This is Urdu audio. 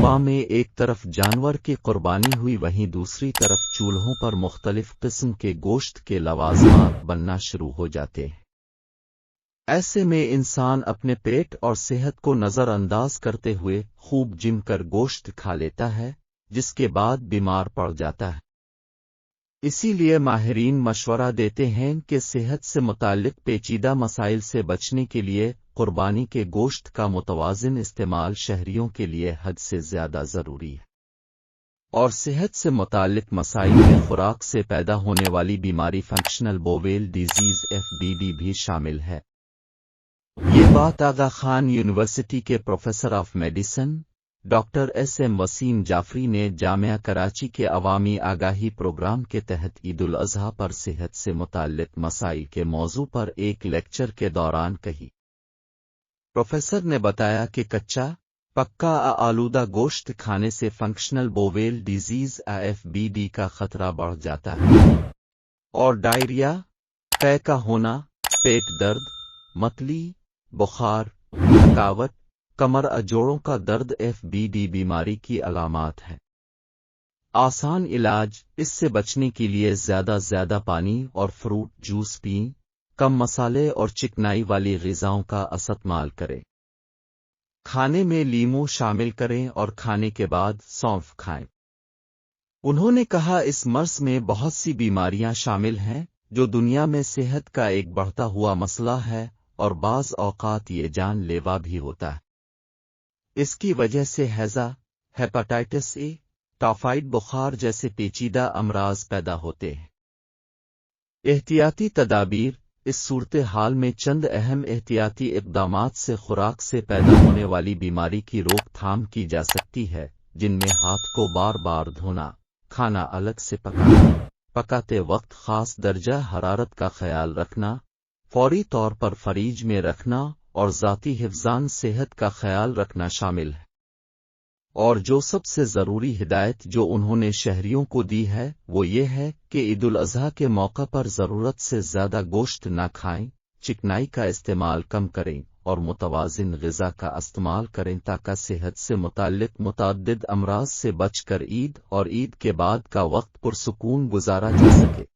صبح میں ایک طرف جانور کی قربانی ہوئی، وہیں دوسری طرف چولہوں پر مختلف قسم کے گوشت کے لوازمات بننا شروع ہو جاتے ہیں۔ ایسے میں انسان اپنے پیٹ اور صحت کو نظر انداز کرتے ہوئے خوب جم کر گوشت کھا لیتا ہے، جس کے بعد بیمار پڑ جاتا ہے۔ اسی لیے ماہرین مشورہ دیتے ہیں کہ صحت سے متعلق پیچیدہ مسائل سے بچنے کے لیے قربانی کے گوشت کا متوازن استعمال شہریوں کے لیے حد سے زیادہ ضروری ہے۔ اور صحت سے متعلق مسائل میں خوراک سے پیدا ہونے والی بیماری فنکشنل بوویل ڈیزیز FBD بھی شامل ہے۔ یہ بات آغا خان یونیورسٹی کے professor of medicine doctor SM Waseem Jafri نے جامعہ کراچی کے عوامی آگاہی پروگرام کے تحت عید الاضحیٰ پر صحت سے متعلق مسائل کے موضوع پر ایک لیکچر کے دوران کہی۔ پروفیسر نے بتایا کہ کچا پکا آلودہ گوشت کھانے سے فنکشنل بوویل ڈیزیز FBD کا خطرہ بڑھ جاتا ہے، اور ڈائریا، قے کا ہونا، پیٹ درد، متلی، بخار، تھکاوٹ، کمر جوڑوں کا درد FBD بیماری کی علامات ہیں۔ آسان علاج، اس سے بچنے کے لیے زیادہ پانی اور فروٹ جوس پئیں، کم مسالے اور چکنائی والی غذاؤں کا استعمال کریں، کھانے میں لیموں شامل کریں اور کھانے کے بعد سونف کھائیں۔ انہوں نے کہا اس مرض میں بہت سی بیماریاں شامل ہیں جو دنیا میں صحت کا ایک بڑھتا ہوا مسئلہ ہے، اور بعض اوقات یہ جان لیوا بھی ہوتا ہے۔ اس کی وجہ سے ہیضہ، ہیپاٹائٹس A، ٹائفائڈ بخار جیسے پیچیدہ امراض پیدا ہوتے ہیں۔ احتیاطی تدابیر، اس صورتحال میں چند اہم احتیاطی اقدامات سے خوراک سے پیدا ہونے والی بیماری کی روک تھام کی جا سکتی ہے، جن میں ہاتھ کو بار بار دھونا، کھانا الگ سے پکانا، پکاتے وقت خاص درجہ حرارت کا خیال رکھنا، فوری طور پر فریج میں رکھنا اور ذاتی حفظان صحت کا خیال رکھنا شامل ہے۔ اور جو سب سے ضروری ہدایت جو انہوں نے شہریوں کو دی ہے وہ یہ ہے کہ عید الاضحیٰ کے موقع پر ضرورت سے زیادہ گوشت نہ کھائیں، چکنائی کا استعمال کم کریں اور متوازن غذا کا استعمال کریں تاکہ صحت سے متعلق متعدد امراض سے بچ کر عید اور عید کے بعد کا وقت پرسکون گزارا جا سکے۔